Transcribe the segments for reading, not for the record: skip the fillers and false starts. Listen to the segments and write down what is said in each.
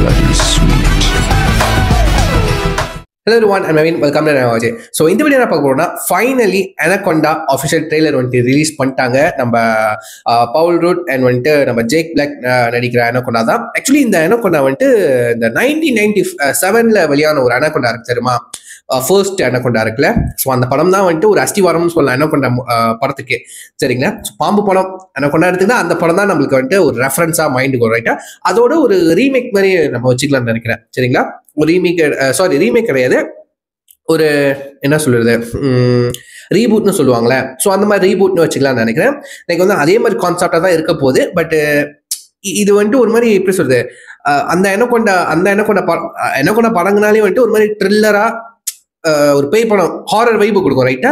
bloody sweet. Hello everyone, I'm Naveen. Welcome to Navaje. So இந்த video என்ன பார்க்க போறோம்னா ஃபைனலி அனகொண்டா அஃபிஷியல் ட்ரெய்லர் வந்துட்டு ரிலீஸ் பண்ணிட்டாங்க. நம்ம பவுல் ரூட் அண்ட் வந்துட்டு நம்ம ஜேக் பிளாக் நடிக்கிற அனகொண்டா தான். ஆக்சுவலி இந்த அனகொண்டா வந்துட்டு இந்த 1997 வெளியான ஒரு அனகொண்டா இருக்கு தெரியுமா, ஃபர்ஸ்ட் அனகொண்டா இருக்குல்ல. ஸோ அந்த படம் தான் வந்துட்டு ஒரு அஸ்திவாரம்னு சொல்லலாம் அனகொண்டா படத்துக்கு, சரிங்களா. பாம்பு படம் அனகொண்டா எடுத்துக்கிட்டா அந்த படம் தான் நம்மளுக்கு வந்துட்டு ஒரு ரெஃபரன்ஸா மைண்டுக்கு வரும், ரைட்டா. அதோட ஒரு ரீமேக் மாதிரி நம்ம வச்சுக்கலாம்னு நினைக்கிறேன், சரிங்களா. ஒரு ரீமேக் கிடையாது, ஒரு என்ன சொல்றது, ரீபூட்னு சொல்லுவாங்களே. ஸோ அந்த மாதிரி ரீபூட்னு வச்சுக்கலாம்னு நினைக்கிறேன். எனக்கு வந்து அதே மாதிரி கான்செப்டா தான் இருக்க போகுது. பட் இது வந்துட்டு ஒரு மாதிரி எப்படி சொல்றது, அந்த எனக்கொண்ட படங்களாலே வந்துட்டு ஒரு மாதிரி த்ரில்லரா ஒரு பேய் படம் ஹாரர் வைப்பு கொடுக்கும், ரைட்டா.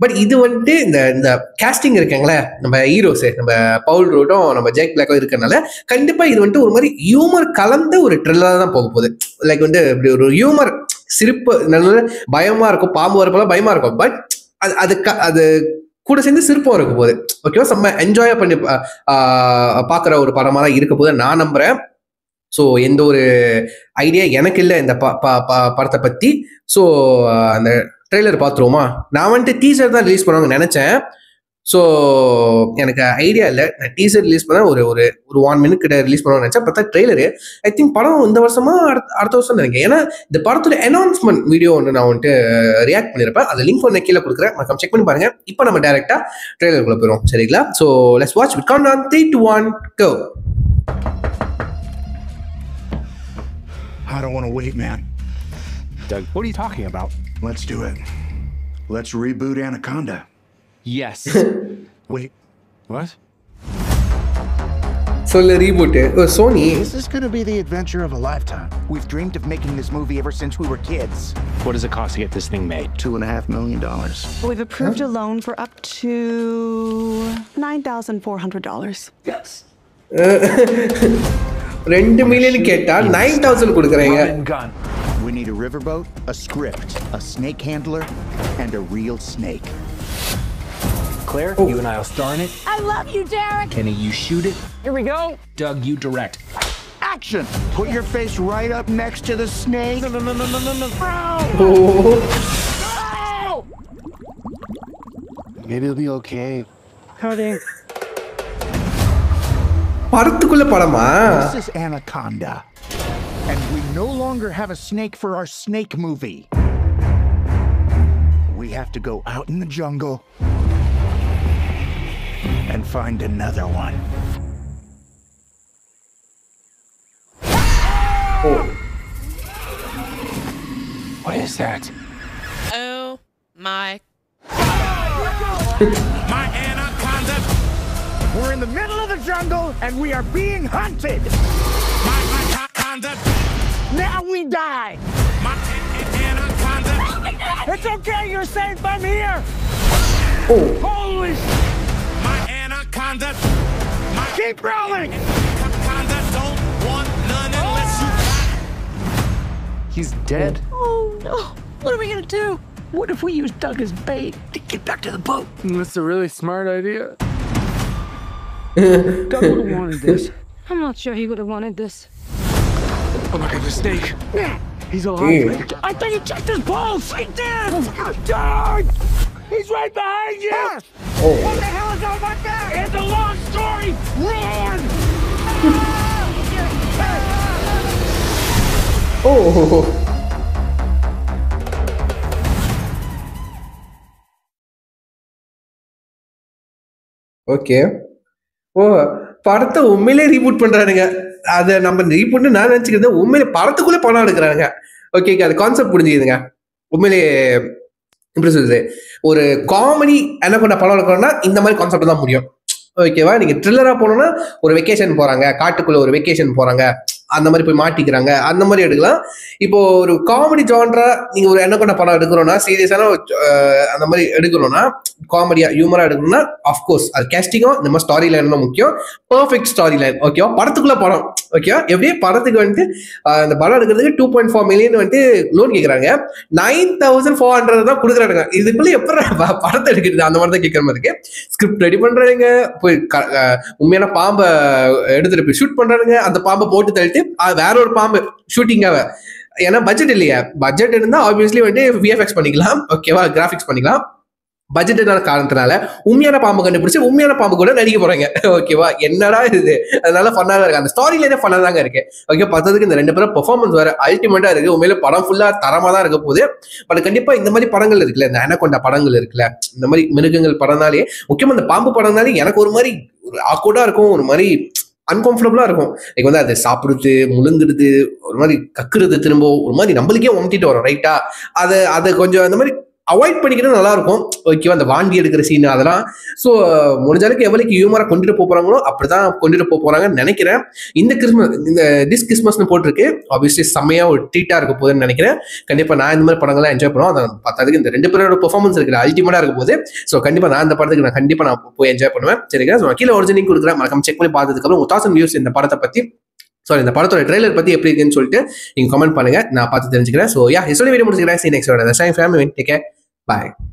பட் இது வந்துட்டு இந்த கேஸ்டிங் இருக்காங்களே, நம்ம ஹீரோஸு நம்ம பவுல் ரூட்டும் நம்ம ஜேக் பிளாக்கும் இருக்கிறனால கண்டிப்பா இது வந்துட்டு ஒரு மாதிரி ஹியூமர் கலந்த ஒரு த்ரில்லரா தான் போக போகுது. லைக் வந்து இப்படி ஒரு ஹியூமர் சிரிப்பு, நல்ல பயமா இருக்கும், பாம்பு வரப்பெல்லாம் பயமா இருக்கும். பட் அது கூட சேர்ந்து சிரிப்பும் இருக்க போகுது. ஓகேவா, செம்ம என்ஜாய் பண்ணி பார்க்குற ஒரு படமாக தான் இருக்க போகுது நான் நம்புறேன். ஸோ எந்த ஒரு ஐடியா எனக்கு இல்லை இந்த படத்தை பற்றி. ஸோ அந்த ட்ரெய்லர் பார்த்துருவோமா. நான் வந்துட்டு டீசர் தான் ரிலீஸ் பண்ணுவாங்க நினச்சேன். ஸோ எனக்கு ஐடியா இல்லை. நான் டீசர் ரிலீஸ் பண்ண ஒரு 1 minute கிட்ட ரிலீஸ் பண்ணுவாங்க நினச்சேன். பார்த்தா ட்ரெய்லரு ஐ திங்க் படம் இந்த வருஷமா அடுத்த வருஷம் நினைக்கிறேன். ஏன்னா இந்த படத்தோட அனௌன்ஸ்மெண்ட் வீடியோ ஒன்று நான் வந்துட்டு ரியாக்ட் பண்ணியிருப்பேன். அது லிங்க் ஒன்று கீழே கொடுக்குறேன், மறக்காம செக் பண்ணி பாருங்க. இப்போ நம்ம டேரெக்டாக ட்ரெய்லருக்குள்ள போயிடும், சரிங்களா. So let's watch with countdown 3, 2, 1 go. I don't want to wait, man. Doug, what are you talking about? Let's do it. Let's reboot Anaconda. Yes. Wait, What? சொல்ல reboot Sony. this is going to be the adventure of a lifetime. We've dreamed of making this movie ever since we were kids. What does it cost to get this thing made? $2.5 million. We've approved a loan for up to $9,400. Yes. 2 million கேட்டா 9,000 கொடுக்குறீங்க. Gun. We need a riverboat, a script, a snake handler, and a real snake. Claire, you and I'll star in it. I love you, Derek. Kenny, you shoot it. Here we go. Doug, you direct. Action! Put your face right up next to the snake. Maybe it'll be okay. Coding. படத்துக்குள்ள படமா? This is Anaconda. And we no longer have a snake for our snake movie. We have to go out in the jungle and find another one. Oh. What is that? Oh my. My Anaconda! We're in the middle of the jungle and we are being hunted! My Anaconda! Now we die! My Anaconda! It's okay, you're safe, I'm here! Oh. Holy My Anaconda! Keep rolling! Anaconda don't want none unless you He's dead. Oh no. What are we gonna do? What if we use Doug as bait to get back to the boat? That's a really smart idea. Doug would have wanted this. I'm not sure he would have wanted this. Oh, look at the snake. He's Dude. alive. I thought you checked his pulse! He did! Doug! He's right behind you! Oh. What the hell is on my back? It's a long story! Run! Oh. Okay. Oh, படத்தை உண்மையிலே reboot பண்றானுங்க. அதை நம்ம ரீபூட்னு நான் நினைச்சுக்கிறது, உண்மையிலே படத்துக்குள்ளே படம் எடுக்கிறானுங்க. Okay, அது concept புரிஞ்சுக்குதுங்க. உண்மையிலே எப்படி சொல்றது, ஒரு காமெடி என்ன பண்ண படம் எடுக்கணும்னா இந்த மாதிரி கான்செப்ட் தான் முடியும். ஓகேவா, நீங்க த்ரில்லரா போனோம்னா ஒரு வெக்கேஷன் போறாங்க, காட்டுக்குள்ள ஒரு வெக்கேஷன் போறாங்க, அந்த மாதிரி போய் மாட்டிக்கிறாங்க, அந்த மாதிரி எடுக்கலாம். இப்போ ஒரு காமெடி ஜான்ரா நீங்க ஒரு என்ன கொண்ட படம் எடுக்கணும்னா, சீரியஸான அந்த மாதிரி எடுக்கணும்னா, காமெடியா ஹியூமரா எடுக்கணும்னா அஃப்கோர்ஸ் அது கேஸ்டிங்கும் இந்த மாதிரி ஸ்டாரி லைன் தான் முக்கியம். பெர்ஃபெக்ட் ஸ்டாரி லைன், ஓகேவா. படத்துக்குள்ள படம், ஓகேவா. எப்படியே படத்துக்கு வந்துட்டு இந்த படம் எடுக்கிறதுக்கு 2.4 million வந்துட்டு லோன் கேட்கறாங்க. 9,400 தான் கொடுக்குறாங்க. இதுக்குள்ள எப்படி படத்தை எடுக்கிறது, அந்த மாதிரி தான் கேட்கற மாதிரி இருக்கு. ஸ்கிரிப்ட் ரெடி பண்றாங்க, போய் உண்மையான பாம்பை எடுத்துட்டு போய் ஷூட் பண்றானுங்க. அந்த பாம்பை போட்டு தள்ளிட்டு வேற ஒரு பாம்பு ஷூட்டிங்காக. ஏன்னா பட்ஜெட் இல்லையா, பட்ஜெட் இருந்தா ஆப்வியஸ்லி வந்துட்டு விஎஃப்எக்ஸ் பண்ணிக்கலாம், ஓகேவா, கிராஃபிக்ஸ் பண்ணிக்கலாம். பட்ஜெட்டான காரணத்தினால உண்மையான பாம்பு கண்டுபிடிச்சு உண்மையான பாம்பு கூட நடிக்க போறாங்க, ஓகேவா. என்னடா இது, அதனால ஃபன்னாக இருக்கு. அந்த ஸ்டாரியிலே ஃபன்னாக தாங்க இருக்கு, ஓகே. பார்த்ததுக்கு இந்த 2 பேரும் பெர்ஃபார்மன்ஸ் வேற அல்டிமேட்டா இருக்கு. உண்மையில படம் ஃபுல்லா தரமா தான் இருக்க போகுது. பட் கண்டிப்பா இந்த மாதிரி படங்கள் இருக்குல்ல, இந்த அனகொண்டா படங்கள் இருக்குல்ல, இந்த மாதிரி மிருகங்கள் படம்னாலே, முக்கியமா இந்த பாம்பு படம்னாலே எனக்கு ஒரு மாதிரி ஆக்வர்டா இருக்கும், ஒரு மாதிரி அன்கம்ஃபர்டபுளா இருக்கும். லைக் வந்து அதை சாப்பிடுறது, முழுங்குறது, ஒரு மாதிரி கக்குறது, திரும்ப ஒரு மாதிரி நம்மளுக்கே ஒம்பிட்டு வரும், ரைட்டா. அதை கொஞ்சம் அந்த மாதிரி அவாய்ட் பண்ணிக்கிறது நல்லா இருக்கும், ஓகேவா. அந்த வாந்தி எடுக்கிற சீன் அதெல்லாம். ஸோ முடிஞ்ச அளவுக்கு எவ்வளவுக்கு ஹியூமரா கொண்டுட்டு போறாங்களோ அப்படிதான் கொண்டுட்டு போறாங்கன்னு நினைக்கிறேன். இந்த கிறிஸ்மஸ்னு போட்டிருக்கு, ஆப்வியஸ்லி செம்மையா ஒரு ட்ரீட்டா இருக்க போகுதுன்னு நினைக்கிறேன். கண்டிப்பா நான் இந்த மாதிரி படங்கள்லாம் என்ஜாய் பண்ணுவோம். அதை பார்த்ததுக்கு இந்த 2 பேரோட பெர்ஃபார்மன்ஸ் இருக்கிற அல்டிமேட்டா இருக்க போகுது. ஸோ கண்டிப்பா நான் இந்த படத்துக்கு நான் போய் என்ஜாய் பண்ணுவேன், சரிங்களா. ஸோ கீழே ஒரிஜினல் கொடுக்குறேன், மறக்காம செக் பண்ணி பார்த்ததுக்கு அப்புறம் 1000 வியூஸ் இந்த படத்தை பத்தி, சாரி இந்த படத்தோட ட்ரெய்லர் பத்தி எப்படி இருக்குன்னு சொல்லிட்டு நீங்க கமெண்ட் பண்ணுங்க, நான் பார்த்து தெரிஞ்சுக்கிறேன். ஸோ யா, வீடியோ முடிச்சுக்கிறேன். See you next video. That's time for me. Take care. Bye.